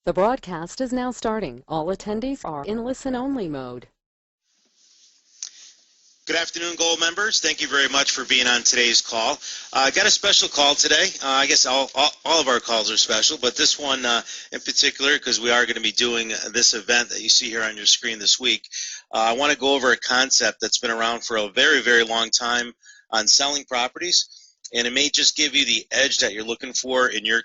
The broadcast is now starting. All attendees are in listen-only mode. Good afternoon, Gold members. Thank you very much for being on today's call. I got a special call today. I guess all of our calls are special, but this one in particular, because we are going to be doing this event that you see here on your screen this week. I want to go over a concept that's been around for a very, very long time on selling properties, and it may just give you the edge that you're looking for in your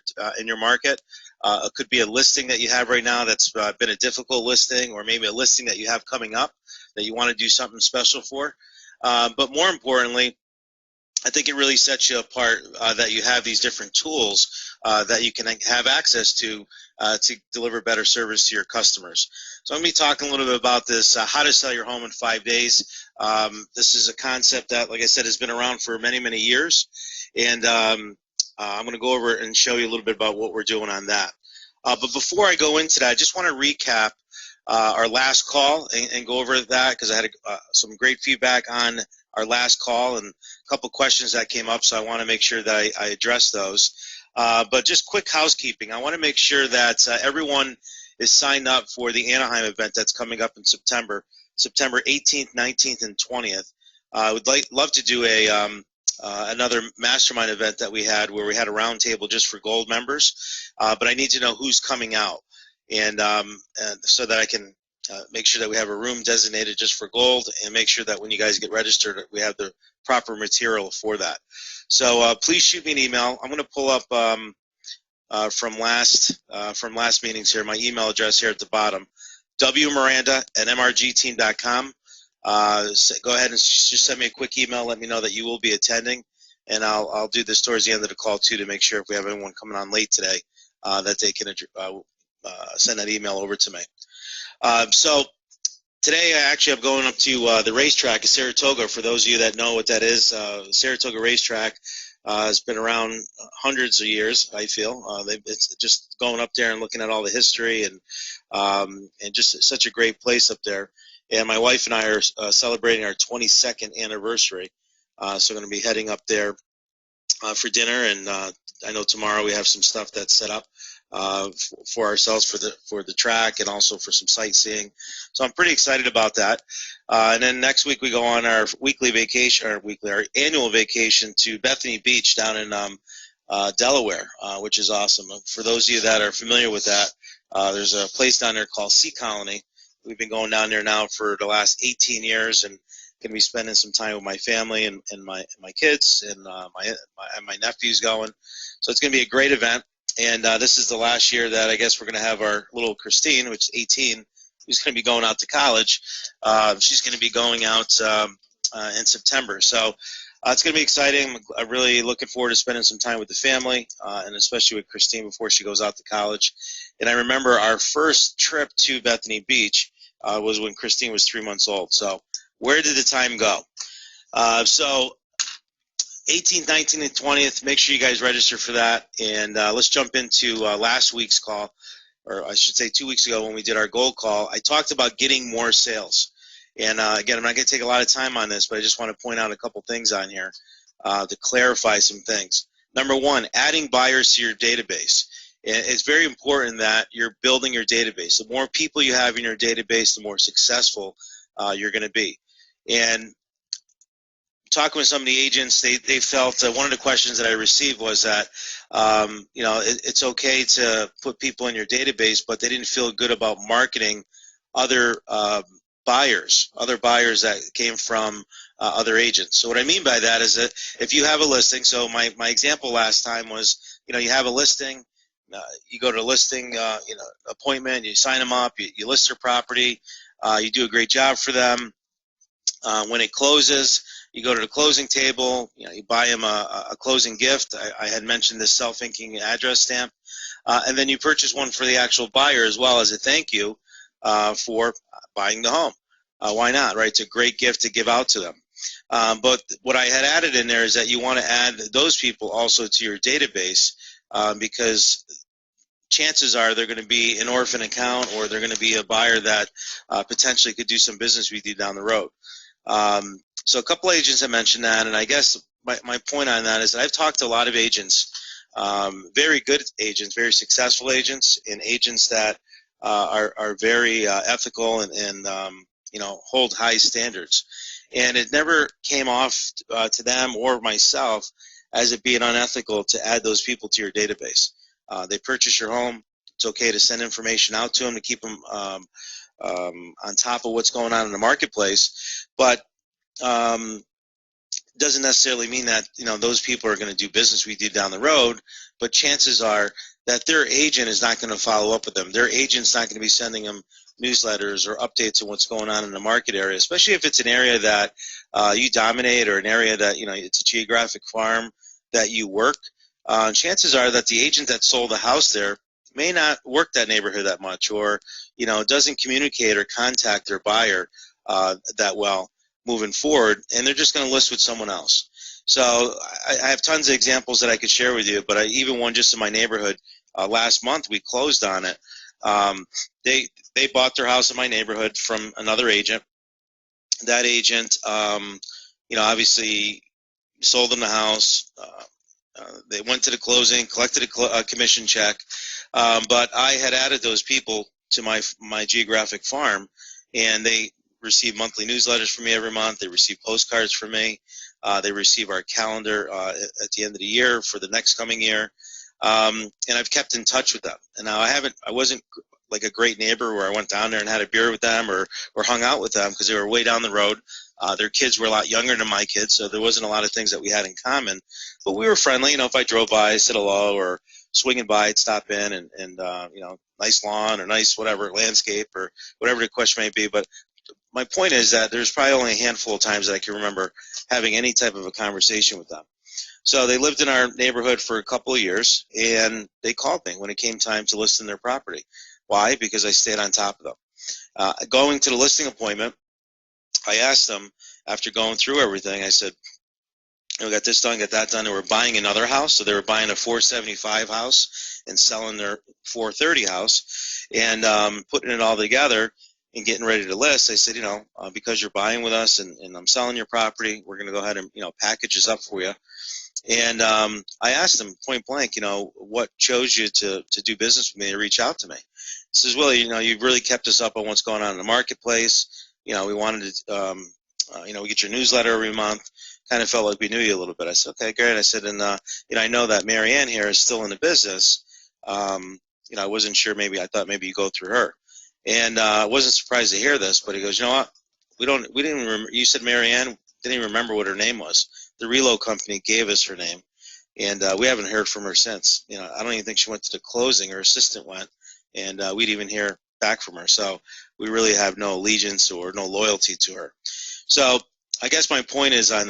market. It could be a listing that you have right now that's been a difficult listing, or maybe a listing that you have coming up that you want to do something special for. But more importantly, I think it really sets you apart that you have these different tools that you can have access to deliver better service to your customers. So I'm going to be talking a little bit about this, how to sell your home in 5 days. This is a concept that, like I said, has been around for many, many years. And I'm going to go over and show you a little bit about what we're doing on that. But before I go into that, I just want to recap our last call and go over that, because I had some great feedback on our last call and a couple questions that came up, so I want to make sure that I address those. But just quick housekeeping. I want to make sure that everyone is signed up for the Anaheim event that's coming up in September 18th, 19th, and 20th. I would love to do another mastermind event that we had where we had a roundtable just for Gold members, but I need to know who's coming out, and so that I can make sure that we have a room designated just for Gold, and make sure that when you guys get registered, we have the proper material for that. So please shoot me an email. I'm going to pull up from last meetings here, my email address here at the bottom, wmiranda@mrgteam.com. Go ahead and just send me a quick email. Let me know that you will be attending, and I'll do this towards the end of the call too, to make sure if we have anyone coming on late today that they can send that email over to me. So today I actually am going up to the racetrack at Saratoga. For those of you that know what that is, Saratoga racetrack has been around hundreds of years, I feel. It's just going up there and looking at all the history, and just such a great place up there. And my wife and I are celebrating our 22nd anniversary, so we're going to be heading up there for dinner, and I know tomorrow we have some stuff that's set up for ourselves for the track, and also for some sightseeing. So I'm pretty excited about that. And then next week we go on our our annual vacation to Bethany Beach down in Delaware, which is awesome. For those of you that are familiar with that, there's a place down there called Sea Colony. We've been going down there now for the last 18 years, and going to be spending some time with my family and my kids, and my nephews going. So it's going to be a great event. And this is the last year that I guess we're going to have our little Christine, which is 18, who's going to be going out to college. She's going to be going out in September. So it's going to be exciting. I'm really looking forward to spending some time with the family, and especially with Christine before she goes out to college. And I remember our first trip to Bethany Beach was when Christine was 3 months old. So where did the time go? So 18th, 19th, and 20th, make sure you guys register for that. And let's jump into last week's call, or I should say 2 weeks ago when we did our Gold call. I talked about getting more sales. And again, I'm not going to take a lot of time on this, but I just want to point out a couple things on here to clarify some things. Number one, adding buyers to your database. It's very important that you're building your database. The more people you have in your database, the more successful you're going to be. And talking with some of the agents, they felt one of the questions that I received was that it's okay to put people in your database, but they didn't feel good about marketing other buyers that came from other agents. So what I mean by that is that if you have a listing, so my example last time was, you have a listing, you go to a listing appointment, you sign them up, you list their property, you do a great job for them. When it closes, you go to the closing table, you buy them a closing gift. I had mentioned this self-inking address stamp. And then you purchase one for the actual buyer as well as a thank you for buying the home. Why not, right? It's a great gift to give out to them. But what I had added in there is that you want to add those people also to your database, because chances are they're going to be an orphan account, or they're going to be a buyer that potentially could do some business with you down the road. So a couple agents have mentioned that, and I guess my point on that is that I've talked to a lot of agents very good agents, very successful agents, and agents that are very ethical and hold high standards. And it never came off to them or myself as it being unethical to add those people to your database. They purchase your home. It's okay to send information out to them to keep them on top of what's going on in the marketplace, but doesn't necessarily mean that those people are going to do business with you down the road. But chances are that their agent is not going to follow up with them. Their agent's not going to be sending them newsletters or updates on what's going on in the market area, especially if it's an area that you dominate, or an area that it's a geographic farm that you work. Chances are that the agent that sold the house there may not work that neighborhood that much, or doesn't communicate or contact their buyer that well moving forward, and they're just going to list with someone else. So I have tons of examples that I could share with you, but even one just in my neighborhood last month, we closed on it. They bought their house in my neighborhood from another agent. That agent, obviously sold them the house. They went to the closing, collected a commission check, but I had added those people to my geographic farm, and they receive monthly newsletters from me every month. They receive postcards from me. They receive our calendar at the end of the year for the next coming year, and I've kept in touch with them. And now I wasn't like a great neighbor where I went down there and had a beer with them or hung out with them, because they were way down the road. Their kids were a lot younger than my kids, so there wasn't a lot of things that we had in common. But we were friendly. If I drove by, said hello, or swinging by, I'd stop in and nice lawn or nice whatever landscape or whatever the question may be. But my point is that there's probably only a handful of times that I can remember having any type of a conversation with them. So they lived in our neighborhood for a couple of years, and they called me when it came time to list in their property. Why? Because I stayed on top of them. Going to the listing appointment, I asked them, after going through everything, I said, we got this done, got that done. They were buying another house, so they were buying a 475 house and selling their 430 house, and putting it all together and getting ready to list. I said, because you're buying with us and I'm selling your property, we're going to go ahead and package this up for you. And I asked them point blank, what chose you to do business with me, to reach out to me? He says, well, you've really kept us up on what's going on in the marketplace. We wanted to, we get your newsletter every month. Kind of felt like we knew you a little bit. I said, okay, great. I said, and I know that Mary Ann here is still in the business. I wasn't sure. I thought maybe you go through her. And I wasn't surprised to hear this, but he goes, you know what? We didn't remember. You said Mary Ann, didn't even remember what her name was. The reload company gave us her name, and we haven't heard from her since. I don't even think she went to the closing. Her assistant went, and we didn't even hear back from her. So we really have no allegiance or no loyalty to her. So I guess my point is that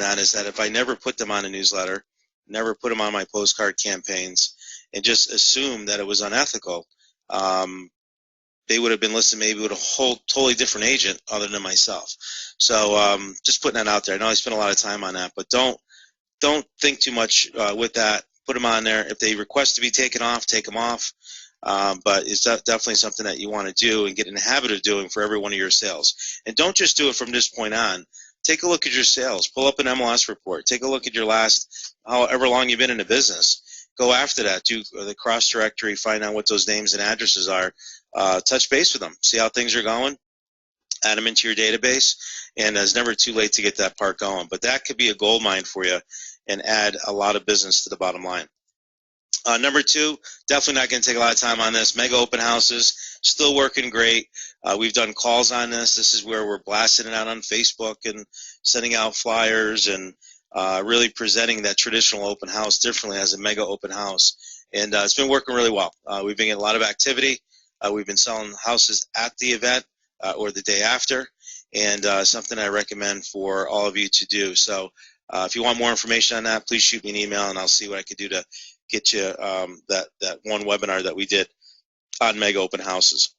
if I never put them on a newsletter, never put them on my postcard campaigns, and just assumed that it was unethical, they would have been listed maybe with a whole totally different agent other than myself. So just putting that out there. I know I spent a lot of time on that, but don't think too much with that. Put them on there. If they request to be taken off, take them off. But it's definitely something that you want to do and get in the habit of doing for every one of your sales. And don't just do it from this point on. Take a look at your sales. Pull up an MLS report. Take a look at your last, however long you've been in the business. Go after that. Do the cross directory. Find out what those names and addresses are. Touch base with them. See how things are going. Add them into your database. And it's never too late to get that part going. But that could be a gold mine for you and add a lot of business to the bottom line. Number two, definitely not going to take a lot of time on this. Mega open houses, still working great. We've done calls on this. This is where we're blasting it out on Facebook and sending out flyers and really presenting that traditional open house differently as a mega open house. And it's been working really well. We've been getting a lot of activity. We've been selling houses at the event or the day after, and something I recommend for all of you to do. So if you want more information on that, please shoot me an email, and I'll see what I could do to get you that one webinar that we did on mega open houses.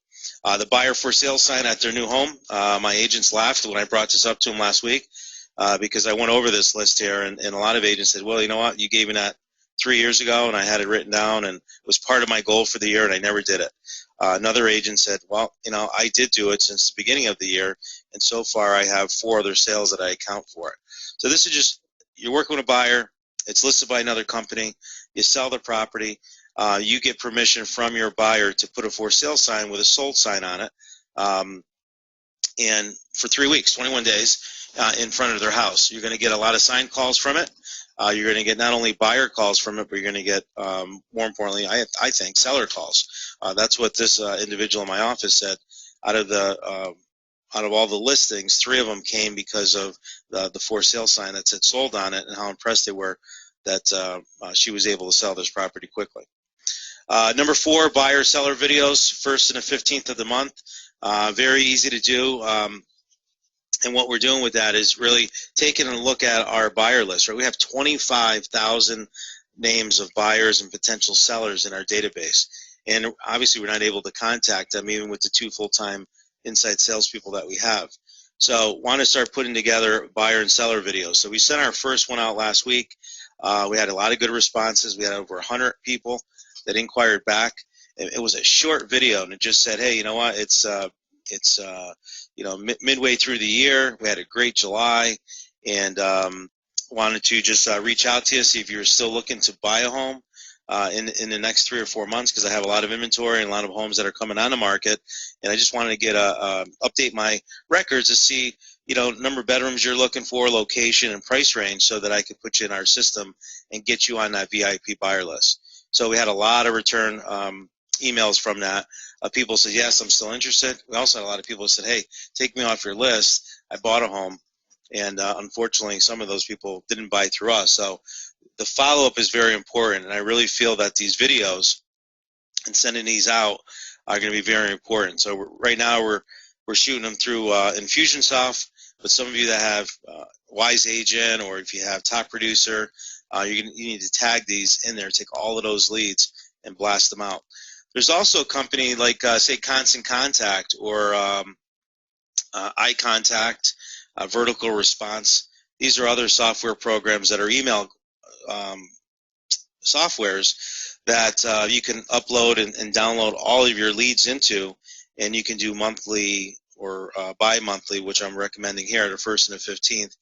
The buyer for sale sign at their new home. My agents laughed when I brought this up to them last week because I went over this list here, and a lot of agents said, well, you know what, you gave me that 3 years ago, and I had it written down, and it was part of my goal for the year, and I never did it. Another agent said, well, I did do it since the beginning of the year, and so far I have 4 other sales that I account for. So this is just, you're working with a buyer, it's listed by another company, You sell the property. You get permission from your buyer to put a for sale sign with a sold sign on it. And for 3 weeks, 21 days, in front of their house. You're going to get a lot of sign calls from it. You're going to get not only buyer calls from it, but you're going to get, more importantly, I think, seller calls. That's what this individual in my office said. Out of all the listings, 3 of them came because of the for sale sign that said sold on it, and how impressed they were that she was able to sell this property quickly. Number 4, buyer seller videos, 1st and the 15th of the month. Very easy to do. And what we're doing with that is really taking a look at our buyer list. Right, we have 25,000 names of buyers and potential sellers in our database, and obviously we're not able to contact them even with the 2 full-time inside salespeople that we have. So want to start putting together buyer and seller videos. So we sent our first one out last week. We had a lot of good responses. We had over 100 people that inquired back. It was a short video, and it just said, hey, you know what, it's midway through the year. We had a great July, and wanted to just reach out to you, see if you're still looking to buy a home in the next 3 or 4 months, because I have a lot of inventory and a lot of homes that are coming on the market, and I just wanted to get update my records to see, number of bedrooms you're looking for, location, and price range, so that I could put you in our system and get you on that VIP buyer list. So we had a lot of return emails from that. People said, yes, I'm still interested. We also had a lot of people who said, hey, take me off your list. I bought a home. And unfortunately, some of those people didn't buy through us. So the follow-up is very important. And I really feel that these videos and sending these out are going to be very important. So right now we're shooting them through Infusionsoft. But some of you that have Wise Agent, or if you have Top Producer, you need to tag these in there, take all of those leads and blast them out. There's also a company like, say, Constant Contact or iContact, Vertical Response. These are other software programs that are email softwares that you can upload and download all of your leads into, and you can do monthly or bi-monthly, which I'm recommending here, the 1st and the 15th,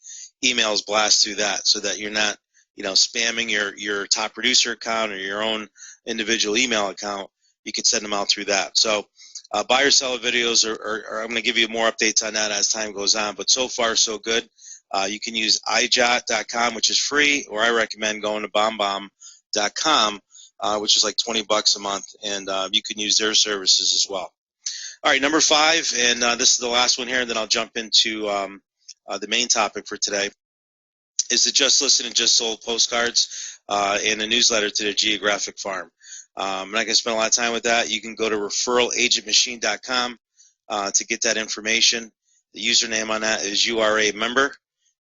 emails blast through that, so that you're not, spamming your Top Producer account or your own individual email account. You can send them out through that. So buyer seller videos are I'm going to give you more updates on that as time goes on, but so far so good. You can use ijot.com, which is free, or I recommend going to bombbomb.com, which is like $20 a month, and you can use their services as well. All right, number 5, and this is the last one here, and then I'll jump into the main topic for today, is the Just Listed and Just Sold postcards and a newsletter to the geographic farm. I'm not going to spend a lot of time with that. You can go to referralagentmachine.com to get that information. The username on that is URA member,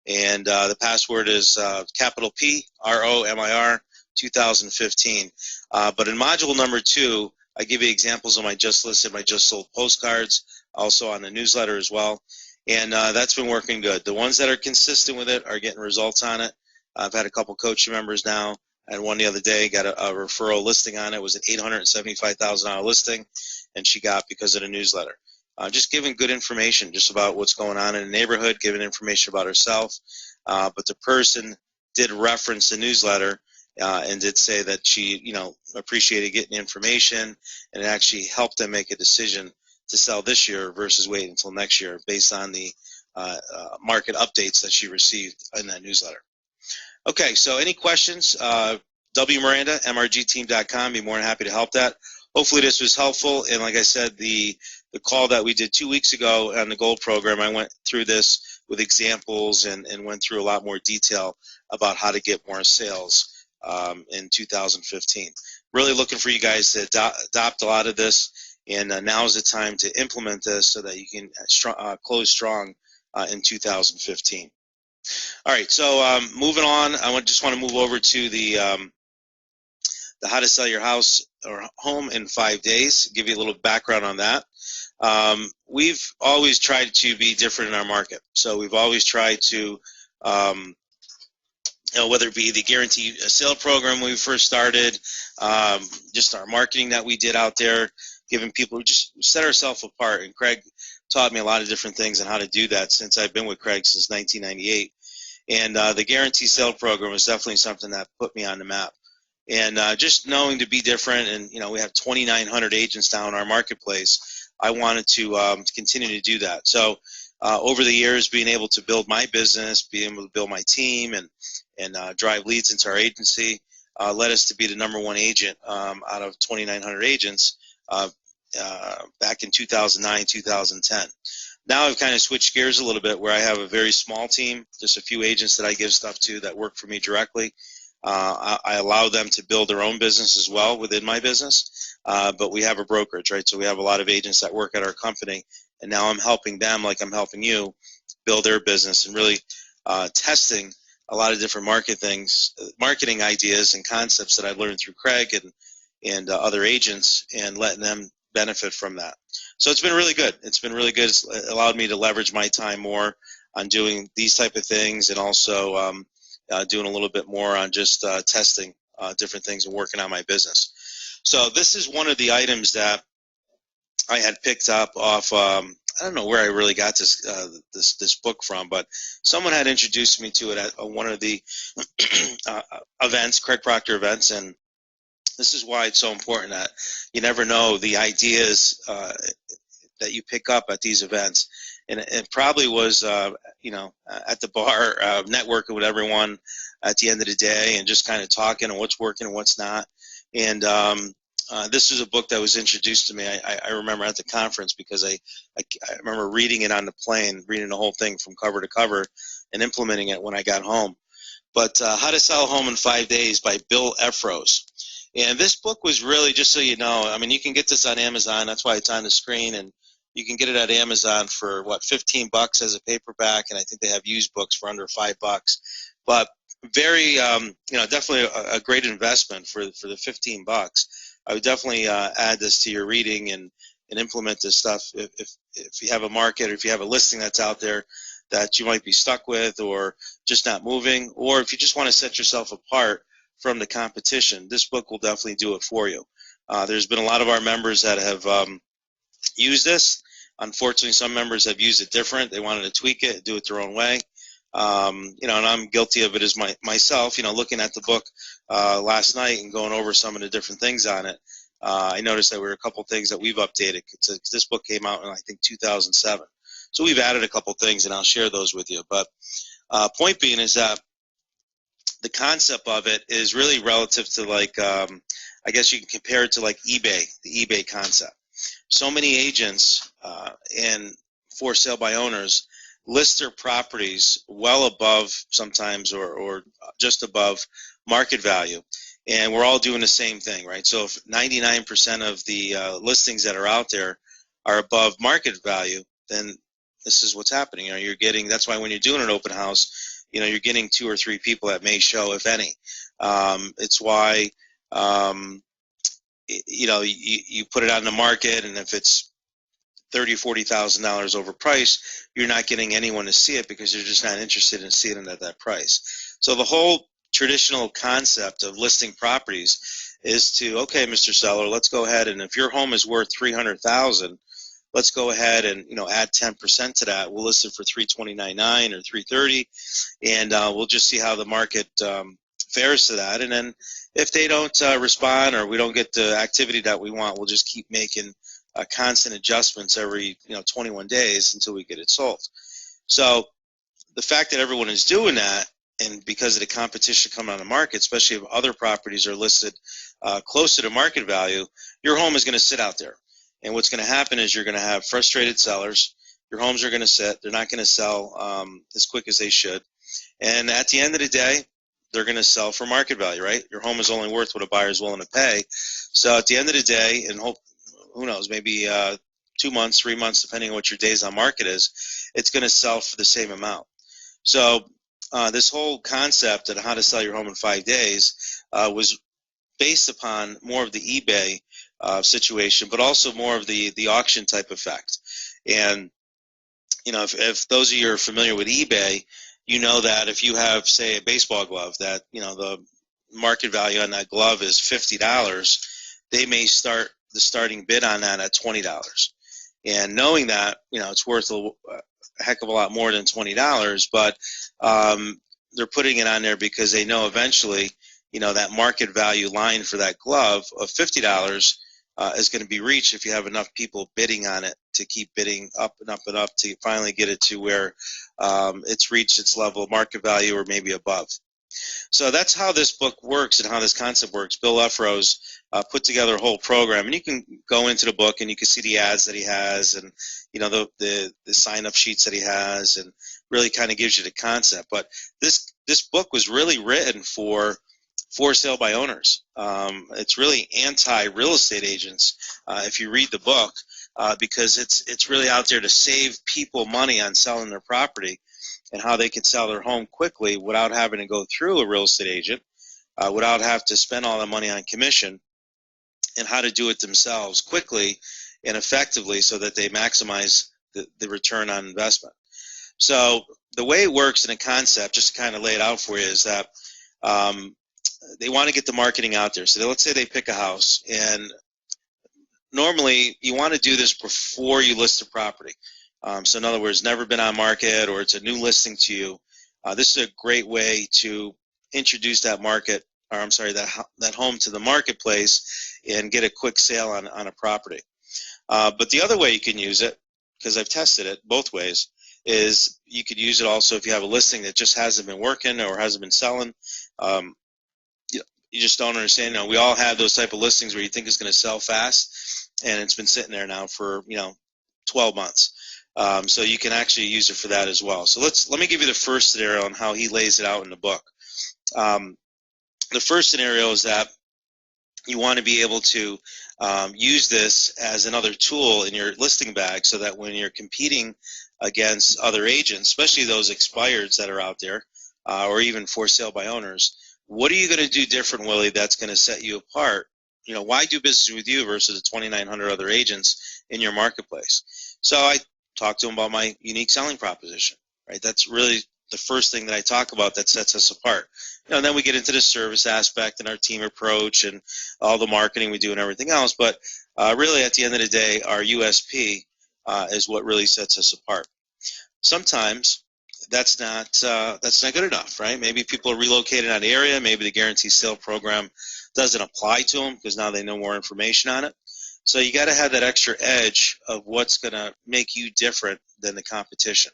and the password is capital P ROMIR 2015. But in module number 2, I give you examples of my Just Listed, my Just Sold postcards, also on the newsletter as well. And that's been working good. The ones that are consistent with it are getting results on it. I've had a couple coaching members now. I had one the other day, got a referral listing on it. It was an $875,000 listing, and she got because of the newsletter. Just giving good information just about what's going on in the neighborhood, giving information about herself. But the person did reference the newsletter and did say that she, appreciated getting information, and it actually helped them make a decision to sell this year versus wait until next year based on the market updates that she received in that newsletter. Okay, so any questions? W. Miranda, mrgteam.com. Be more than happy to help that. Hopefully this was helpful. And like I said, the call that we did 2 weeks ago on the Gold program, I went through this with examples and went through a lot more detail about how to get more sales in 2015. Really looking for you guys to adopt a lot of this, and now is the time to implement this so that you can close strong in 2015. All right, so moving on, I just want to move over to the how to sell your house or home in 5 days, give you a little background on that. We've always tried to be different in our market. So we've always tried to, whether it be the guarantee sale program when we first started, just our marketing that we did out there, giving people, just set ourselves apart. And Craig taught me a lot of different things on how to do that since I've been with Craig since 1998. And the guarantee sale program was definitely something that put me on the map. And just knowing to be different, and we have 2,900 agents now in our marketplace. I wanted to continue to do that. So over the years, being able to build my business, being able to build my team, and drive leads into our agency led us to be the #1 agent out of 2,900 agents back in 2009, 2010. Now I've kind of switched gears a little bit, where I have a very small team, just a few agents that I give stuff to that work for me directly. I allow them to build their own business as well within my business, but we have a brokerage, right? So we have a lot of agents that work at our company, and now I'm helping them, like I'm helping you, build their business, and really testing a lot of different marketing ideas and concepts that I've learned through Craig and other agents, and letting them benefit from that. So it's been really good. It's been really good. It's allowed me to leverage my time more on doing these type of things, and also doing a little bit more on just testing different things and working on my business. So this is one of the items that I had picked up off. I don't know where I really got this book from, but someone had introduced me to it at one of the events, Craig Proctor events, and this is why it's so important that you never know the ideas that you pick up at these events. And it probably was, at the bar, networking with everyone at the end of the day, and just kind of talking and what's working and what's not. And this was a book that was introduced to me. I remember at the conference, because I remember reading it on the plane, reading the whole thing from cover to cover, and implementing it when I got home. But How to Sell a Home in 5 Days by Bill Efros. And this book was really, just so you know, I mean, you can get this on Amazon. That's why it's on the screen. And you can get it at Amazon for, what, $15 as a paperback. And I think they have used books for under $5. But very, definitely a great investment for the $15. I would definitely add this to your reading and implement this stuff if you have a market, or if you have a listing that's out there that you might be stuck with, or just not moving, or if you just want to set yourself apart from the competition. This book will definitely do it for you. There's been a lot of our members that have used this. Unfortunately, some members have used it different. They wanted to tweak it, do it their own way. And I'm guilty of it as myself. Looking at the book last night and going over some of the different things on it, I noticed there were a couple things that we've updated. This book came out in, I think, 2007. So we've added a couple things, and I'll share those with you. But point being is that the concept of it is really relative to, like, I guess you can compare it to like eBay, the eBay concept. So many agents and for sale by owners list their properties well above sometimes, or just above market value. And we're all doing the same thing, right? So if 99% of the listings that are out there are above market value, then this is what's happening. You're getting, that's why when you're doing an open house, you're getting 2 or 3 people that may show, if any. It's why, you put it on the market, and if it's $30,000, $40,000 overpriced, you're not getting anyone to see it, because they're just not interested in seeing it at that price. So the whole traditional concept of listing properties is to, okay, Mr. Seller, let's go ahead, and if your home is worth $300,000, let's go ahead and add 10% to that. We'll list it for $329,900 or $330,000, and we'll just see how the market fares to that. And then if they don't respond, or we don't get the activity that we want, we'll just keep making constant adjustments every 21 days until we get it sold. So the fact that everyone is doing that, and because of the competition coming on the market, especially if other properties are listed closer to market value, your home is going to sit out there. And what's going to happen is you're going to have frustrated sellers. Your homes are going to sit. They're not going to sell as quick as they should. And at the end of the day, they're going to sell for market value, right? Your home is only worth what a buyer is willing to pay. So at the end of the day, and who knows, maybe 2 months, 3 months, depending on what your days on market is, it's going to sell for the same amount. So this whole concept of how to sell your home in 5 days was based upon more of the eBay situation, but also more of the auction type effect. And if those of you are familiar with eBay, you know that if you have, say, a baseball glove that the market value on that glove is $50, they may start the starting bid on that at $20. And knowing that it's worth a heck of a lot more than $20, but they're putting it on there because they know eventually that market value line for that glove of $50 is going to be reached if you have enough people bidding on it to keep bidding up and up and up to finally get it to where it's reached its level of market value or maybe above. So that's how this book works and how this concept works. Bill Lefrose put together a whole program, and you can go into the book and you can see the ads that he has, and the sign-up sheets that he has, and really kind of gives you the concept. But this book was really written for sale by owners. It's really anti-real estate agents if you read the book, because it's really out there to save people money on selling their property, and how they can sell their home quickly without having to go through a real estate agent, without having to spend all the money on commission, and how to do it themselves quickly and effectively so that they maximize the return on investment. So the way it works in a concept, just to kind of lay it out for you, is that they want to get the marketing out there. So let's say they pick a house, and normally you want to do this before you list the property. So in other words, never been on market, or it's a new listing to you. This is a great way to introduce that market, or I'm sorry, that home to the marketplace and get a quick sale on a property. But the other way you can use it, because I've tested it both ways, is you could use it also if you have a listing that just hasn't been working or hasn't been selling. You just don't understand. We all have those type of listings where you think it's going to sell fast, and it's been sitting there now for 12 months. So you can actually use it for that as well. So let me give you the first scenario on how he lays it out in the book. The first scenario is that you want to be able to use this as another tool in your listing bag, so that when you're competing against other agents, especially those expireds that are out there, or even for sale by owners, what are you going to do different, Willie, that's going to set you apart? Why do business with you versus the 2,900 other agents in your marketplace? So I talked to him about my unique selling proposition, right? That's really the first thing that I talk about that sets us apart. And then we get into the service aspect and our team approach and all the marketing we do and everything else. But really, at the end of the day, our USP is what really sets us apart. Sometimes that's not good enough, right? Maybe people are relocated out of the area. Maybe the guaranteed sale program doesn't apply to them because now they know more information on it. So you got to have that extra edge of what's going to make you different than the competition.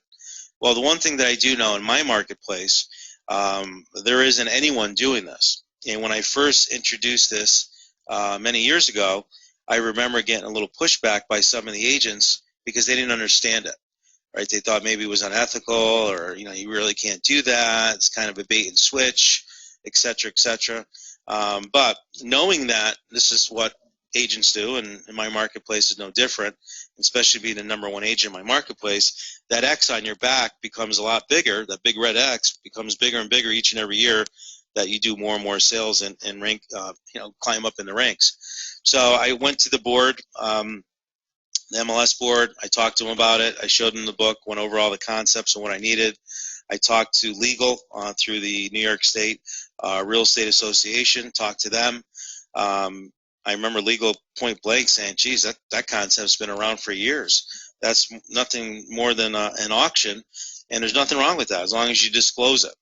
Well, the one thing that I do know in my marketplace, there isn't anyone doing this. And when I first introduced this many years ago, I remember getting a little pushback by some of the agents because they didn't understand it. Right? They thought maybe it was unethical, or you really can't do that. It's kind of a bait and switch, et cetera, et cetera. But knowing that this is what agents do, and in my marketplace is no different, especially being the #1 agent in my marketplace, that X on your back becomes a lot bigger. That big red X becomes bigger and bigger each and every year that you do more and more sales and rank, climb up in the ranks. So I went to the board, the MLS board. I talked to them about it. I showed them the book, went over all the concepts and what I needed. I talked to legal through the New York State Real Estate Association, talked to them. I remember legal point blank saying, geez, that concept's been around for years. That's nothing more than an auction, and there's nothing wrong with that as long as you disclose it.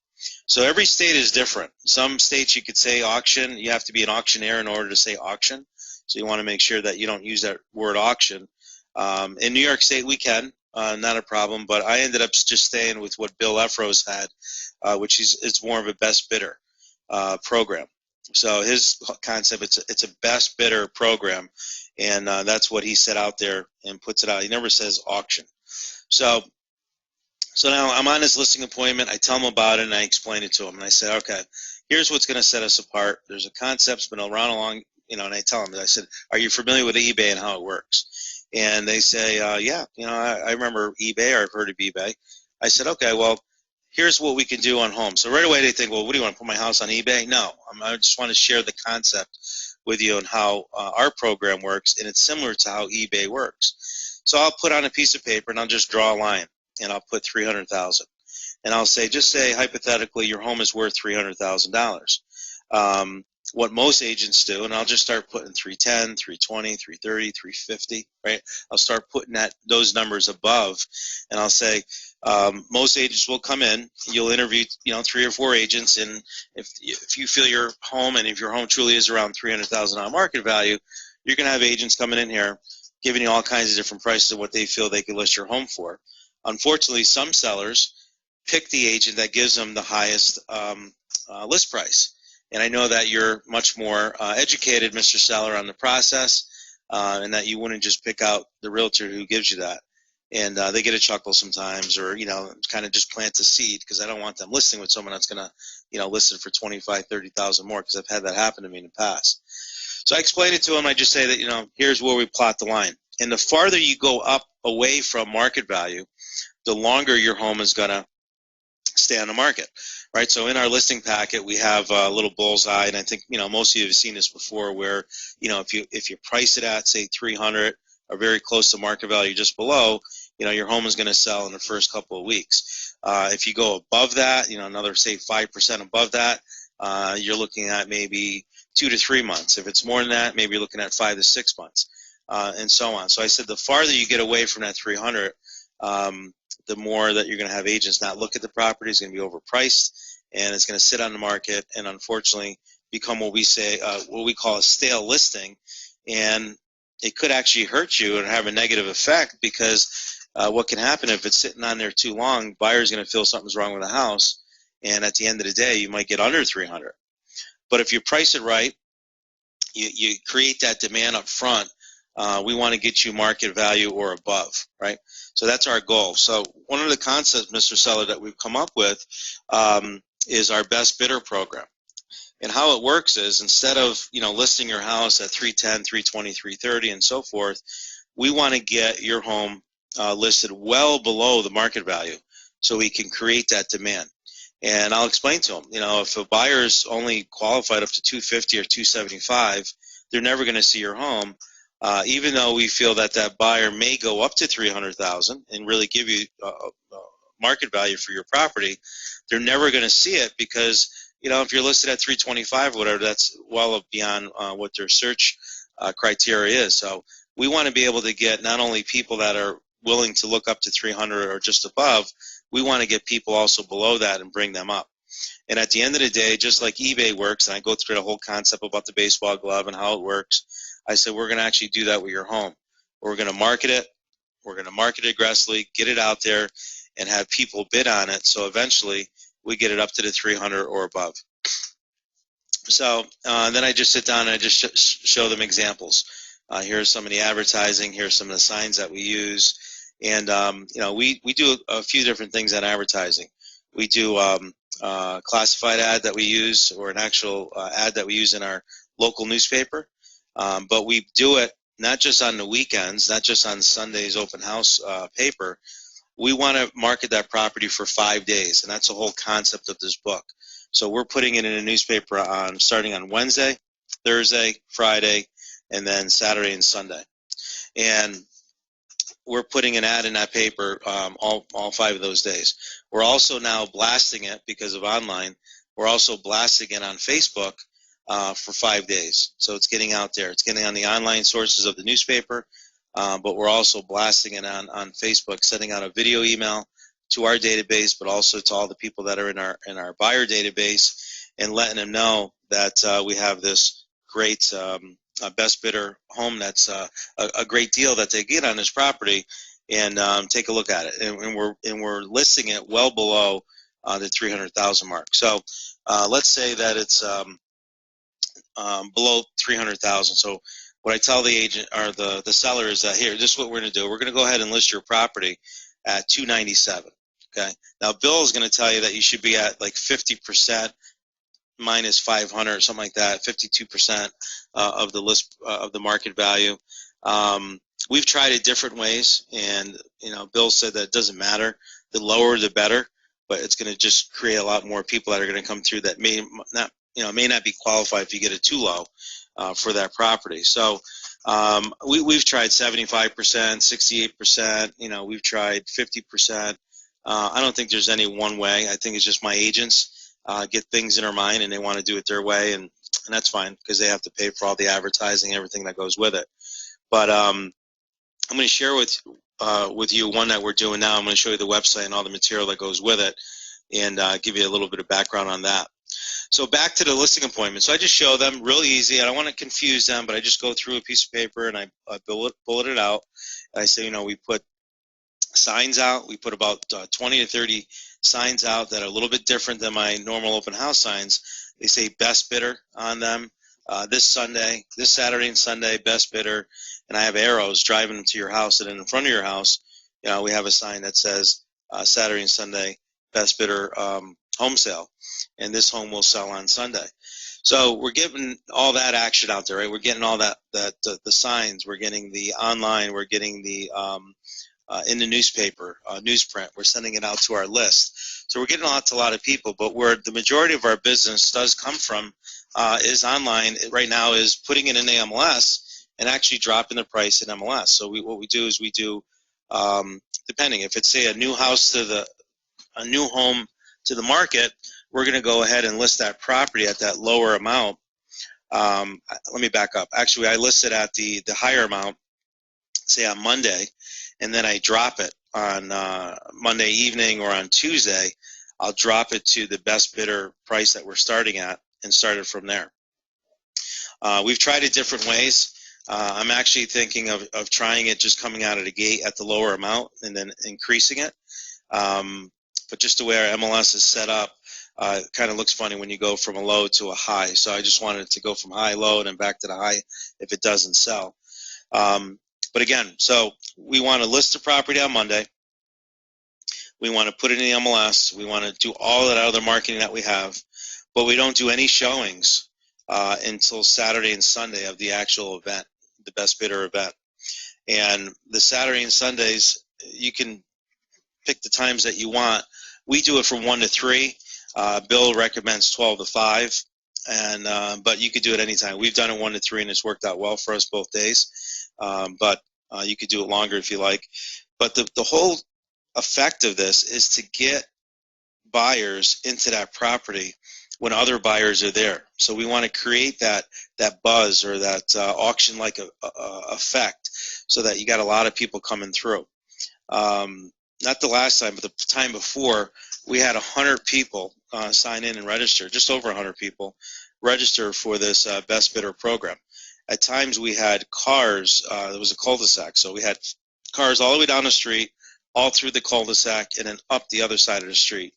So every state is different. Some states you could say auction. You have to be an auctioneer in order to say auction. So you want to make sure that you don't use that word auction. In New York State, we can, not a problem. But I ended up just staying with what Bill Lefrose had, which is it's more of a best bidder program. So his concept, it's a best bidder program, and that's what he set out there and puts it out. He never says auction. So now I'm on his listing appointment. I tell him about it, and I explain it to him. And I said, okay, here's what's going to set us apart. There's a concept that's been around along, and I tell him, I said, are you familiar with eBay and how it works? And they say, yeah, I remember eBay, or I've heard of eBay. I said, okay, well, here's what we can do on home. So right away they think, well, what do you want to put my house on eBay? No, I just want to share the concept with you and how our program works, and it's similar to how eBay works. So I'll put on a piece of paper and I'll just draw a line, and I'll put $300,000, and I'll say, just say hypothetically your home is worth $300,000. what most agents do, and I'll just start putting 310, 320, 330, 350, right? I'll start putting those numbers above, and I'll say most agents will come in. You'll interview, 3 or 4 agents, and if you feel your home, and if your home truly is around $300,000 market value, you're going to have agents coming in here giving you all kinds of different prices of what they feel they could list your home for. Unfortunately, some sellers pick the agent that gives them the highest list price. And I know that you're much more educated, Mr. Seller, on the process, and that you wouldn't just pick out the realtor who gives you that. And they get a chuckle sometimes, or kind of just plant a seed, because I don't want them listing with someone that's going to list it for 25, 30,000 more, because I've had that happen to me in the past. So I explain it to them. I just say that here's where we plot the line. And the farther you go up away from market value, the longer your home is going to stay on the market, right? So in our listing packet, we have a little bullseye, and I think most of you have seen this before, where if you price it at, say, 300 or very close to market value, just below, your home is going to sell in the first couple of weeks. If you go above that, another, say, 5% above that, you're looking at maybe 2 to 3 months. If it's more than that, maybe you're looking at 5 to 6 months, and so on. So I said the farther you get away from that 300, the more that you're going to have agents not look at the property. It's going to be overpriced, and it's going to sit on the market and unfortunately become what we call a stale listing. And it could actually hurt you and have a negative effect, because what can happen if it's sitting on there too long, buyer's going to feel something's wrong with the house, and at the end of the day, you might get under 300. But if you price it right, you create that demand up front. We want to get you market value or above, right? So that's our goal. So one of the concepts, Mr. Seller, that we've come up with is our best bidder program. And how it works is, instead of listing your house at 310, 320, 330, and so forth, we want to get your home listed well below the market value, so we can create that demand. And I'll explain to them, if a buyer's only qualified up to 250 or 275, they're never going to see your home. Even though we feel that that buyer may go up to 300,000 and really give you market value for your property, they're never going to see it, because if you're listed at 325 or whatever, that's well beyond what their search criteria is. So we want to be able to get not only people that are willing to look up to 300 or just above, we want to get people also below that and bring them up. And at the end of the day, just like eBay works, and I go through the whole concept about the baseball glove and how it works, I said we're going to actually do that with your home. We're going to market it. We're going to market it aggressively, get it out there, and have people bid on it. So eventually, we get it up to the 300 or above. So then I just sit down and I just show them examples. Here's some of the advertising. Here's some of the signs that we use. And we do a few different things on advertising. We do a classified ad that we use, or an actual ad that we use in our local newspaper. But we do it not just on the weekends, not just on Sunday's open house paper. We want to market that property for 5 days, and that's the whole concept of this book. So we're putting it in a newspaper starting on Wednesday, Thursday, Friday, and then Saturday and Sunday. And we're putting an ad in that paper all 5 of those days. We're also now blasting it, because of online. We're also blasting it on Facebook for 5 days. So it's getting out there. It's getting on the online sources of the newspaper, but we're also blasting it on Facebook, sending out a video email to our database, but also to all the people that are in our buyer database, and letting them know that we have this great best bidder home that's a great deal that they get on this property, and take a look at it. And we're listing it well below the 300,000 mark. So let's say that it's below 300,000. So what I tell the agent or the seller is that, here, this is what we're going to do. We're going to go ahead and list your property at 297. Okay. Now Bill is going to tell you that you should be at like 50% minus 500 or something like that, 52% of the list of the market value. We've tried it different ways, and Bill said that it doesn't matter. The lower the better, but it's going to just create a lot more people that are going to come through that may not be qualified if you get it too low for that property. So we've tried 75%, 68%. We've tried 50%. I don't think there's any one way. I think it's just my agents get things in their mind and they want to do it their way, and and that's fine because they have to pay for all the advertising, everything that goes with it. But I'm going to share with you one that we're doing now. I'm going to show you the website and all the material that goes with it, and give you a little bit of background on that. So back to the listing appointment. So I just show them real easy. I don't want to confuse them, but I just go through a piece of paper and I bullet it out. And I say, we put signs out. We put about 20 to 30 signs out that are a little bit different than my normal open house signs. They say best bidder on them. This Saturday and Sunday, best bidder. And I have arrows driving them to your house, and in front of your house, we have a sign that says Saturday and Sunday, best bidder home sale. And this home will sell on Sunday. So we're getting all that action out there, right? We're getting all that the signs. We're getting the online. We're getting the in the newspaper, newsprint. We're sending it out to our list. So we're getting out to a lot of people, but where the majority of our business does come from is online. Right now is putting it in the MLS and actually dropping the price in MLS. So what we do is we do, depending, if it's, say, a new home to the market, we're going to go ahead and list that property at that lower amount. Let me back up. Actually, I list it at the higher amount, say on Monday, and then I drop it on Monday evening or on Tuesday. I'll drop it to the best bidder price that we're starting at and start it from there. We've tried it different ways. I'm actually thinking of trying it just coming out of the gate at the lower amount and then increasing it. But just the way our MLS is set up, it kind of looks funny when you go from a low to a high. So I just wanted it to go from high, low, and then back to the high if it doesn't sell. But again, so we want to list the property on Monday. We want to put it in the MLS. We want to do all that other marketing that we have, but we don't do any showings until Saturday and Sunday of the actual event, the best bidder event. And the Saturday and Sundays, you can pick the times that you want. We do it from 1 to 3. Bill recommends 12 to 5, but you could do it anytime. We've done it 1 to 3, and it's worked out well for us both days. But you could do it longer if you like. But the whole effect of this is to get buyers into that property when other buyers are there. So we want to create that buzz or that auction-like effect so that you got a lot of people coming through. Not the last time, but the time before, we had 100 people sign in and register, just over 100 people register for this Best Bidder program. At times we had cars, there was a cul-de-sac, so we had cars all the way down the street, all through the cul-de-sac, and then up the other side of the street.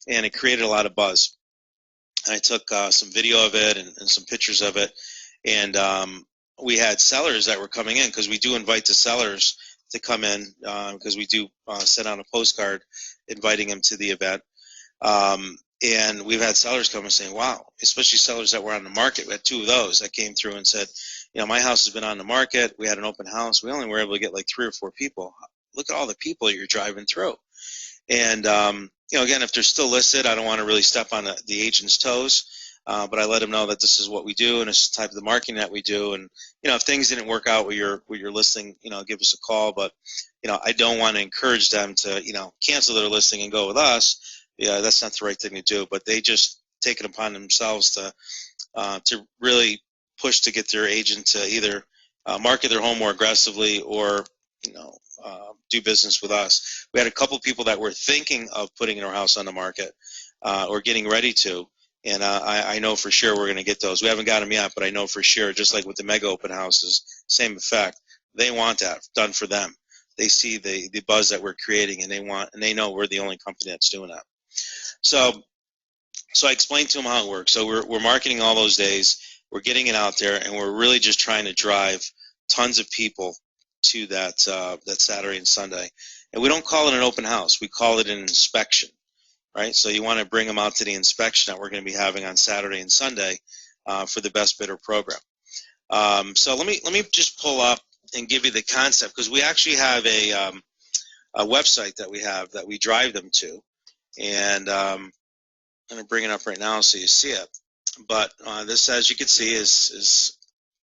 And it created a lot of buzz. I took some video of it and some pictures of it, and we had sellers that were coming in, because we do invite the sellers to come in, because we do send out a postcard inviting them to the event. And we've had sellers come and saying, wow, especially sellers that were on the market. We had 2 of those that came through and said, my house has been on the market. We had an open house. We only were able to get like 3 or 4 people. Look at all the people you're driving through. And, again, if they're still listed, I don't want to really step on the agent's toes. But I let them know that this is what we do and this is the type of the marketing that we do. And, if things didn't work out with your listing, give us a call. But, I don't want to encourage them to, cancel their listing and go with us. Yeah, that's not the right thing to do. But they just take it upon themselves to really push to get their agent to either market their home more aggressively or, do business with us. We had a couple people that were thinking of putting our house on the market or getting ready to. And I know for sure we're going to get those. We haven't got them yet, but I know for sure, just like with the mega open houses, same effect. They want that done for them. They see the buzz that we're creating, and they know we're the only company that's doing that. So I explained to them how it works. So we're marketing all those days. We're getting it out there, and we're really just trying to drive tons of people to that Saturday and Sunday. And we don't call it an open house. We call it an inspection. Right, so you want to bring them out to the inspection that we're going to be having on Saturday and Sunday for the Best Bidder program. So let me just pull up and give you the concept, because we actually have a website that we drive them to, and I'm going to bring it up right now so you see it. But this, as you can see, is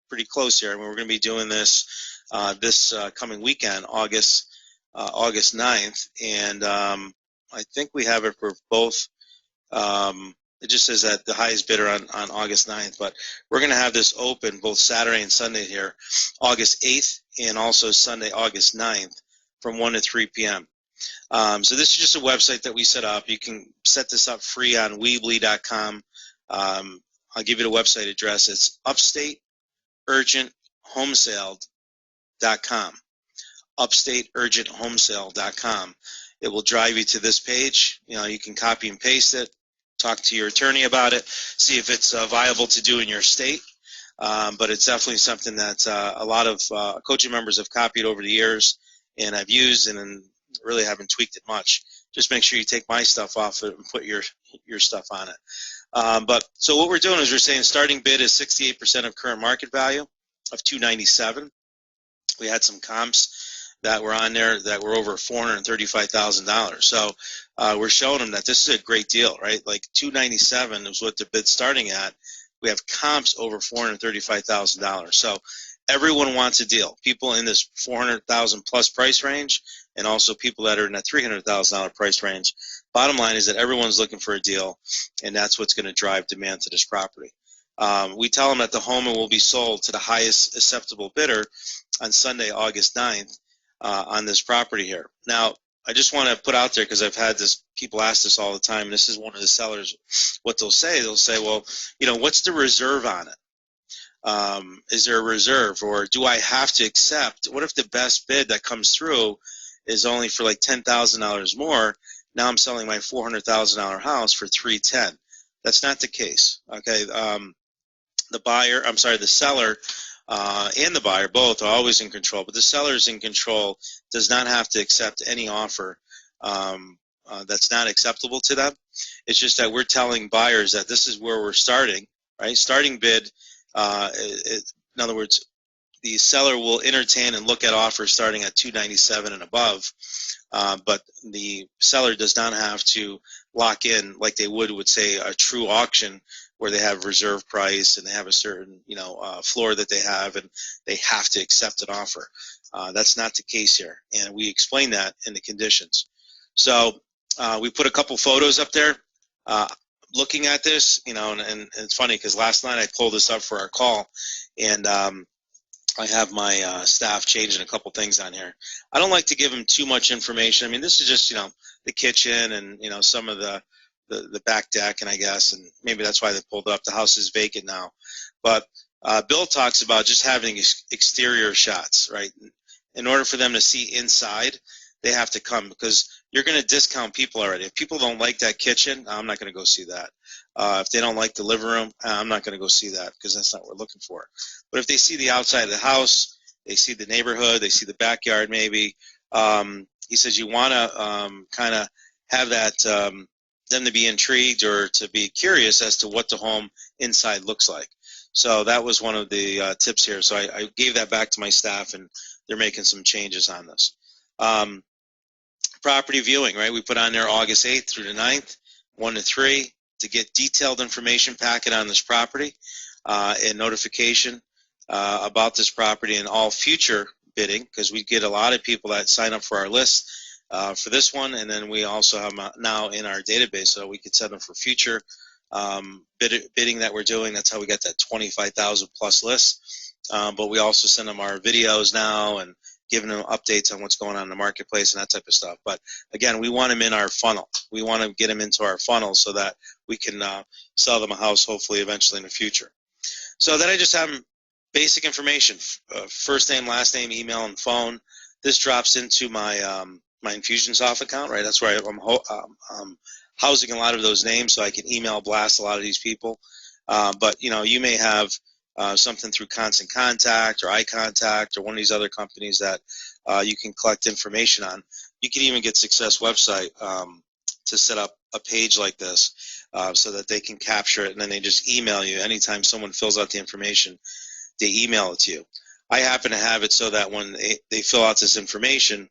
pretty close here, and we're going to be doing this this coming weekend, August 9th, and I think we have it for both it just says that the highest bidder on August 9th, but we're going to have this open both Saturday and Sunday here, August 8th and also Sunday, August 9th from 1 to 3 p.m. So this is just a website that we set up. You can set this up free on Weebly.com. I'll give you the website address. It's upstateurgenthomesale.com. upstateurgenthomesale.com. It will drive you to this page. You can copy and paste it, talk to your attorney about it, see if it's viable to do in your state. But it's definitely something that a lot of coaching members have copied over the years, and I've used and really haven't tweaked it much. Just make sure you take my stuff off it and put your stuff on it. But so what we're doing is we're saying starting bid is 68% of current market value of $297. We had some comps that were on there that were over $435,000. So we're showing them that this is a great deal, right? Like $297 is what the bid's starting at. We have comps over $435,000. So everyone wants a deal. People in this $400,000 plus price range, and also people that are in that $300,000 price range. Bottom line is that everyone's looking for a deal, and that's what's going to drive demand to this property. We tell them that the home will be sold to the highest acceptable bidder on Sunday, August 9th, on this property here. Now, I just want to put out there, because I've had people ask this all the time, and this is one of the sellers, what they'll say, well, what's the reserve on it? Is there a reserve, or do I have to accept? What if the best bid that comes through is only for like $10,000 more? Now I'm selling my $400,000 house for $310,000. That's not the case. Okay, the seller and the buyer both are always in control, but the seller is in control, does not have to accept any offer that's not acceptable to them. It's just that we're telling buyers that this is where we're starting, right? Starting bid, in other words, the seller will entertain and look at offers starting at $297 and above, but the seller does not have to lock in like they would say a true auction, where they have reserve price and they have a certain floor that they have, and they have to accept an offer. That's not the case here, and we explain that in the conditions. So we put a couple photos up there looking at this, and it's funny because last night I pulled this up for our call, and I have my staff changing a couple things on here. I don't like to give them too much information. I mean, this is just the kitchen and some of the back deck, and I guess, and maybe that's why they pulled up. The house is vacant now, but Bill talks about just having exterior shots, right? In order for them to see inside, they have to come, because you're going to discount people already. If people don't like that kitchen, I'm not going to go see that. If they don't like the living room, I'm not going to go see that, because that's not what we're looking for. But if they see the outside of the house, they see the neighborhood, they see the backyard maybe, he says you want to kind of have that, them to be intrigued or to be curious as to what the home inside looks like. So that was one of the tips here. So I gave that back to my staff, and they're making some changes on this. Property viewing, right? We put on there August 8th through the 9th, 1 to 3, to get detailed information packet on this property and notification about this property and all future bidding, because we get a lot of people that sign up for our list for this one, and then we also have now in our database, so we could send them for future bidding that we're doing. That's how we got that 25,000 plus list. But we also send them our videos now and giving them updates on what's going on in the marketplace and that type of stuff. But again, we want them in our funnel. We want to get them into our funnel so that we can sell them a house hopefully eventually in the future. So then I just have basic information, first name, last name, email, and phone. This drops into my my Infusionsoft account, right? That's where I'm housing a lot of those names, so I can email blast a lot of these people. But you may have something through Constant Contact or iContact or one of these other companies that you can collect information on. You can even get Success Website to set up a page like this so that they can capture it, and then they just email you. Anytime someone fills out the information, they email it to you. I happen to have it so that when they fill out this information,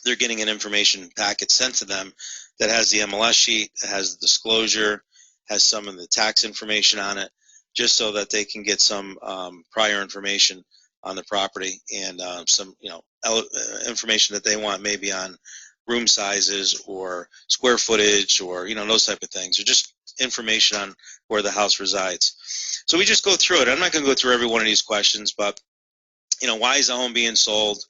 they're getting an information packet sent to them that has the MLS sheet, has the disclosure, has some of the tax information on it, just so that they can get some prior information on the property and some information that they want, maybe on room sizes or square footage or those type of things, or just information on where the house resides. So we just go through it. I'm not going to go through every one of these questions, but why is the home being sold?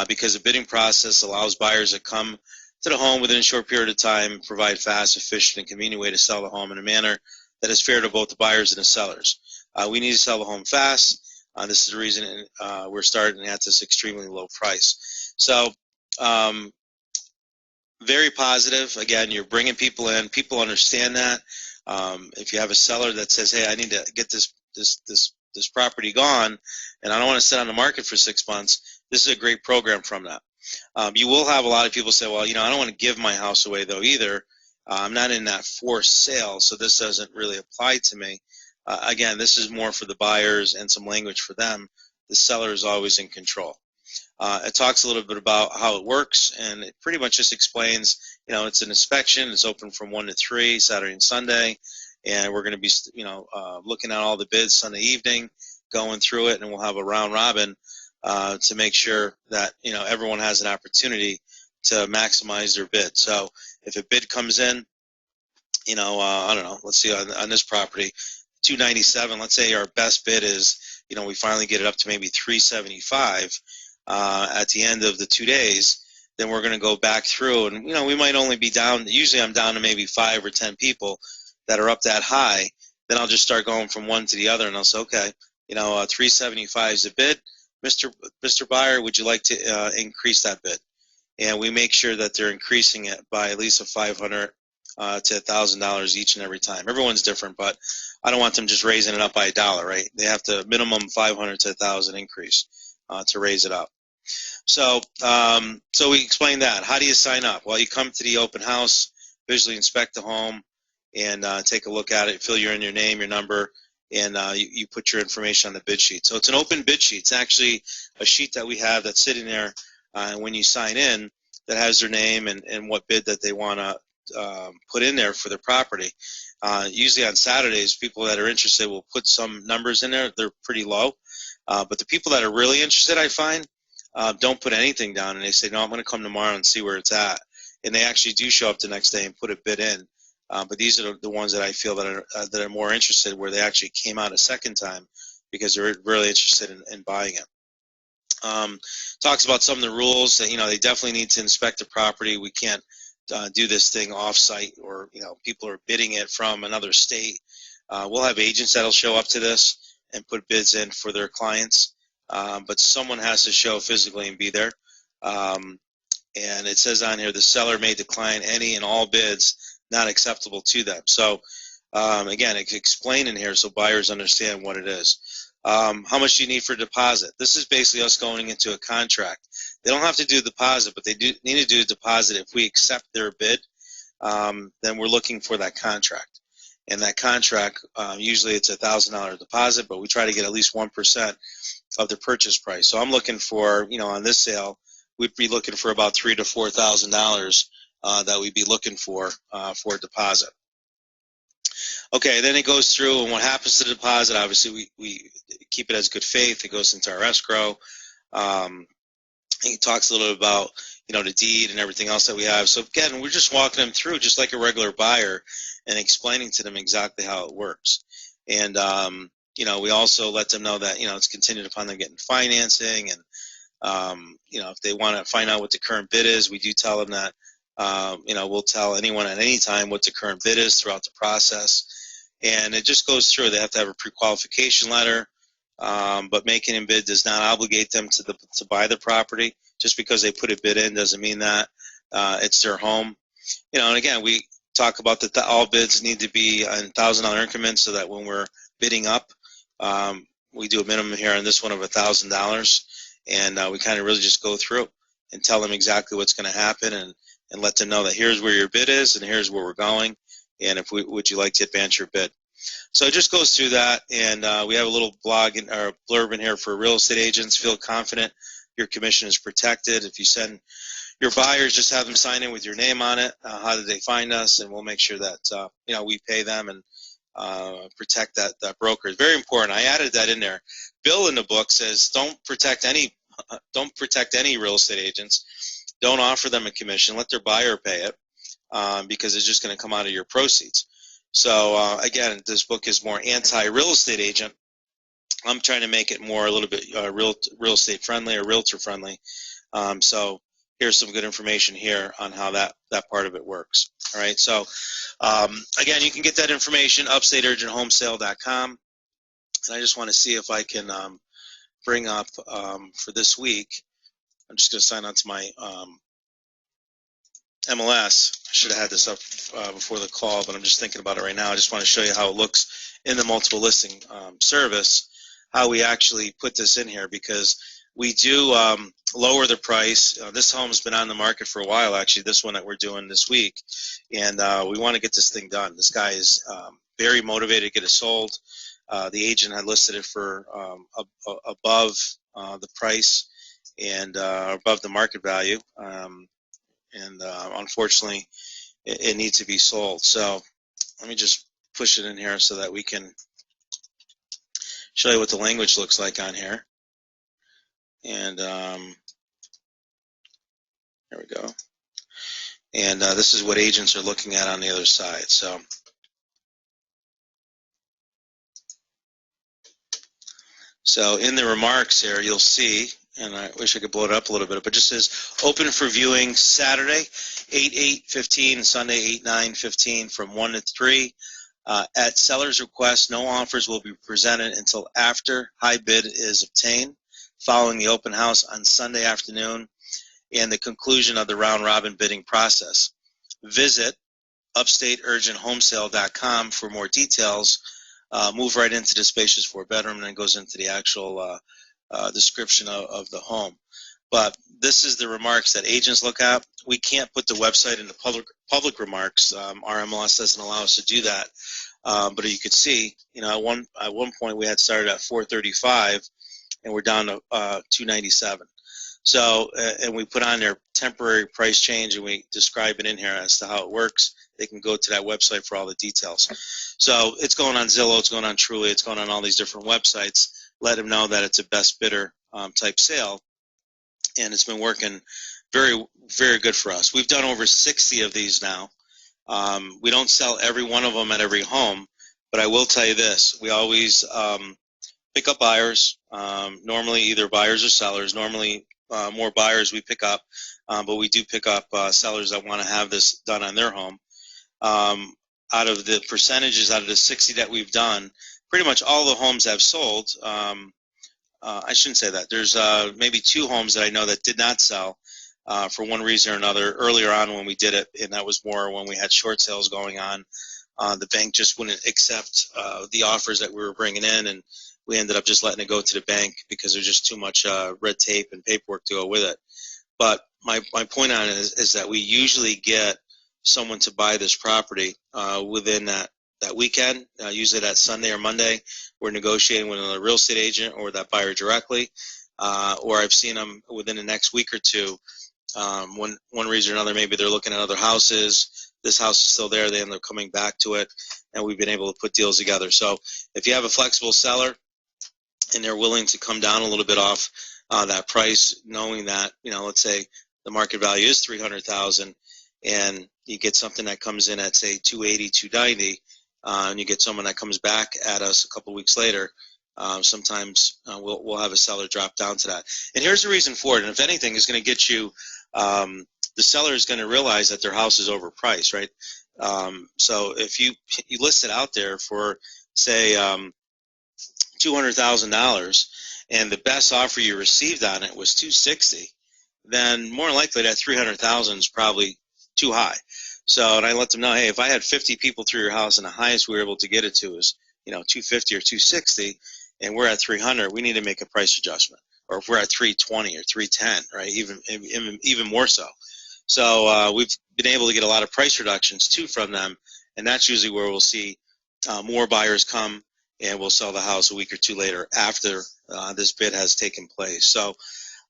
Because the bidding process allows buyers to come to the home within a short period of time, provide fast, efficient, and convenient way to sell the home in a manner that is fair to both the buyers and the sellers. We need to sell the home fast. This is the reason we're starting at this extremely low price. So very positive. Again, you're bringing people in. People understand that. If you have a seller that says, "Hey, I need to get this property gone, and I don't want to sit on the market for 6 months," this is a great program from that. You will have a lot of people say, "Well, I don't want to give my house away though either. I'm not in that forced sale, so this doesn't really apply to me." Again, this is more for the buyers and some language for them. The seller is always in control. It talks a little bit about how it works, and it pretty much just explains, it's an inspection. It's open from 1 to 3, Saturday and Sunday, and we're going to be, looking at all the bids Sunday evening, going through it, and we'll have a round robin to make sure that, everyone has an opportunity to maximize their bid. So if a bid comes in, I don't know, let's see, on this property, 297, let's say our best bid is, we finally get it up to maybe 375 at the end of the 2 days, then we're going to go back through, and we might only be down, usually I'm down to maybe 5 or 10 people that are up that high. Then I'll just start going from one to the other, and I'll say, okay, 375 is a bid. Mr. Buyer, would you like to increase that bid? And we make sure that they're increasing it by at least a $500 to $1,000 each and every time. Everyone's different, but I don't want them just raising it up by $1, right? They have to minimum 500 to 1,000 increase to raise it up. So so we explained that. How do you sign up? Well, you come to the open house, visually inspect the home, and take a look at it, fill in your name, your number, and you put your information on the bid sheet. So it's an open bid sheet. It's actually a sheet that we have that's sitting there when you sign in that has their name and what bid that they want to put in there for their property. Usually on Saturdays, people that are interested will put some numbers in there. They're pretty low. But the people that are really interested, I find, don't put anything down, and they say, "No, I'm going to come tomorrow and see where it's at." And they actually do show up the next day and put a bid in. But these are the ones that I feel that are more interested, where they actually came out a second time because they're really interested in buying it. Talks about some of the rules that they definitely need to inspect the property. We can't do this thing off-site, or people are bidding it from another state. We'll have agents that'll show up to this and put bids in for their clients, but someone has to show physically and be there. And it says on here, the seller may decline any and all bids not acceptable to them. So again, it's explained in here so buyers understand what it is. How much do you need for deposit? This is basically us going into a contract. They don't have to do a deposit, but they do need to do a deposit. If we accept their bid, then we're looking for that contract. And that contract, usually it's a $1,000 deposit, but we try to get at least 1% of the purchase price. So I'm looking for, on this sale, we'd be looking for about $3,000 to $4,000 that we'd be looking for a deposit. Okay, then it goes through, and what happens to the deposit? Obviously, we keep it as good faith. It goes into our escrow. He talks a little bit about, the deed and everything else that we have. So again, we're just walking them through just like a regular buyer and explaining to them exactly how it works. And, we also let them know that, it's contingent upon them getting financing. And, if they want to find out what the current bid is, we do tell them that, we'll tell anyone at any time what the current bid is throughout the process. And it just goes through. They have to have a pre-qualification letter, but making a bid does not obligate them to buy the property. Just because they put a bid in doesn't mean that it's their home. And again, we talk about that all bids need to be in $1,000 increments, so that when we're bidding up, we do a minimum here on this one of $1,000, and we kind of really just go through and tell them exactly what's going to happen, and let them know that here's where your bid is and here's where we're going, and would you like to advance your bid. So it just goes through that, and we have a little blog or blurb in here for real estate agents. Feel confident your commission is protected. If you send your buyers, just have them sign in with your name on it. How did they find us? And we'll make sure that we pay them and protect that broker. It's very important. I added that in there. Bill in the book says don't protect any real estate agents. Don't offer them a commission. Let their buyer pay it, because it's just going to come out of your proceeds. So again, this book is more anti-real estate agent. I'm trying to make it more a little bit real estate friendly or realtor friendly. So here's some good information here on how that part of it works. All right. So again, you can get that information upstateurgenthomesale.com. And I just want to see if I can bring up for this week. I'm just going to sign on to my MLS. I should have had this up before the call, but I'm just thinking about it right now. I just want to show you how it looks in the multiple listing service, how we actually put this in here, because we do lower the price. This home's been on the market for a while, actually, this one that we're doing this week, and we want to get this thing done. This guy is very motivated to get it sold. The agent had listed it for above the price and above the market value. And unfortunately, it needs to be sold. So let me just push it in here so that we can show you what the language looks like on here. And there we go. And this is what agents are looking at on the other side. So in the remarks here, you'll see, and I wish I could blow it up a little bit, but it just says open for viewing Saturday, 8/8/15, Sunday, 8/9/15 from 1 to 3. At seller's request, no offers will be presented until after high bid is obtained, following the open house on Sunday afternoon and the conclusion of the round-robin bidding process. Visit upstateurgenthomesale.com for more details. Move right into the spacious 4-bedroom, and then goes into the actual description of the home. But this is the remarks that agents look at. We can't put the website in the public remarks. Our MLS doesn't allow us to do that. But you could see, at one point we had started at 435, and we're down to 297. So, and we put on their temporary price change, and we describe it in here as to how it works. They can go to that website for all the details. So it's going on Zillow, it's going on Truly, it's going on all these different websites. Let them know that it's a best bidder type sale, and it's been working very, very good for us. We've done over 60 of these now. We don't sell every one of them at every home, but I will tell you this: we always pick up buyers. Normally, either buyers or sellers. Normally, more buyers we pick up, but we do pick up sellers that want to have this done on their home. Out of the percentages, out of the 60 that we've done, pretty much all the homes have sold. I shouldn't say that. There's maybe 2 homes that I know that did not sell for one reason or another earlier on when we did it, and that was more when we had short sales going on. The bank just wouldn't accept the offers that we were bringing in, and we ended up just letting it go to the bank because there's just too much red tape and paperwork to go with it. But my point on it is that we usually get someone to buy this property within that weekend, usually that Sunday or Monday. We're negotiating with another real estate agent or that buyer directly, or I've seen them within the next week or two. One reason or another, maybe they're looking at other houses. This house is still there. They end up coming back to it, and we've been able to put deals together. So if you have a flexible seller and they're willing to come down a little bit off that price, knowing that, let's say the market value is $300,000, and you get something that comes in at, say, 280, 290, and you get someone that comes back at us a couple weeks later, sometimes we'll have a seller drop down to that. And here's the reason for it. And if anything is going to get you, the seller is going to realize that their house is overpriced, right? So if you list it out there for, say, $200,000, and the best offer you received on it was $260, then more likely that $300,000 is probably too high. So, and I let them know, hey, if I had 50 people through your house and the highest we were able to get it to is, $250 or $260, and we're at $300, we need to make a price adjustment. Or if we're at $320 or $310, right, even more so. So we've been able to get a lot of price reductions too from them, and that's usually where we'll see more buyers come, and we'll sell the house a week or two later after this bid has taken place. So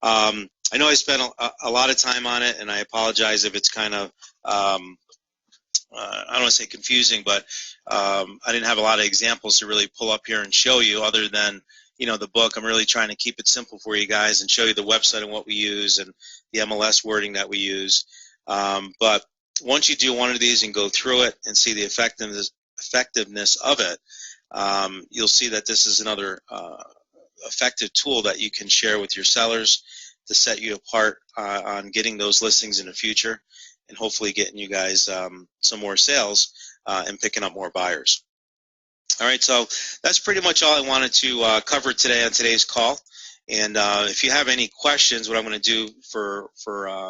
I know I spent a lot of time on it, and I apologize if it's kind of, I don't want to say confusing, but I didn't have a lot of examples to really pull up here and show you other than, the book. I'm really trying to keep it simple for you guys and show you the website and what we use and the MLS wording that we use. But once you do one of these and go through it and see the effectiveness of it, you'll see that this is another effective tool that you can share with your sellers to set you apart on getting those listings in the future, and hopefully getting you guys some more sales and picking up more buyers. All right, so that's pretty much all I wanted to cover today on today's call. And if you have any questions, what I'm going to do for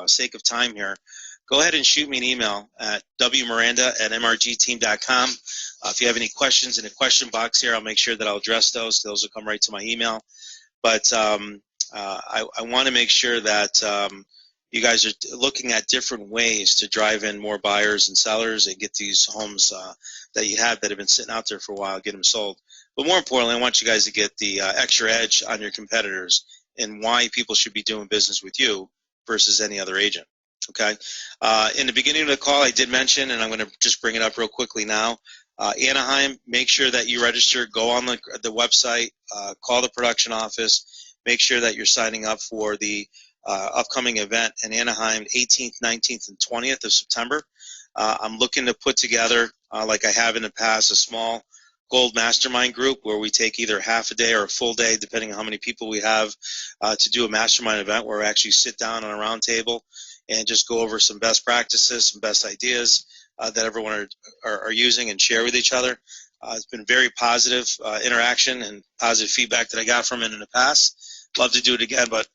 sake of time here, go ahead and shoot me an email at wmiranda@mrgteam.com. If you have any questions in the question box here, I'll make sure that I'll address those. Those will come right to my email. But I want to make sure that you guys are looking at different ways to drive in more buyers and sellers and get these homes that you have that have been sitting out there for a while, get them sold. But more importantly, I want you guys to get the extra edge on your competitors and why people should be doing business with you versus any other agent. Okay. In the beginning of the call, I did mention, and I'm going to just bring it up real quickly now, Anaheim, make sure that you register, go on the website, call the production office, make sure that you're signing up for the upcoming event in Anaheim, 18th, 19th, and 20th of September. I'm looking to put together, like I have in the past, a small gold mastermind group where we take either half a day or a full day, depending on how many people we have, to do a mastermind event where we actually sit down on a round table and just go over some best practices, some best ideas that everyone are using and share with each other. It's been very positive interaction and positive feedback that I got from it in the past. Love to do it again, but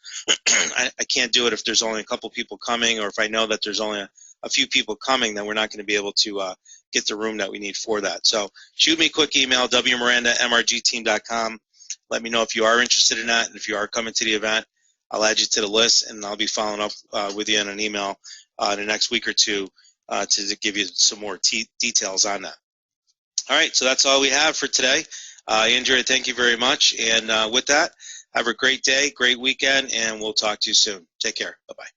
I can't do it if there's only a couple people coming, or if I know that there's only a few people coming, then we're not going to be able to get the room that we need for that. So shoot me a quick email, wmiranda@mrgteam.com. Let me know if you are interested in that, and if you are coming to the event, I'll add you to the list, and I'll be following up with you in an email in the next week or two to give you some more details on that. All right, so that's all we have for today. Andrea, thank you very much. And with that, have a great day, great weekend, and we'll talk to you soon. Take care. Bye-bye.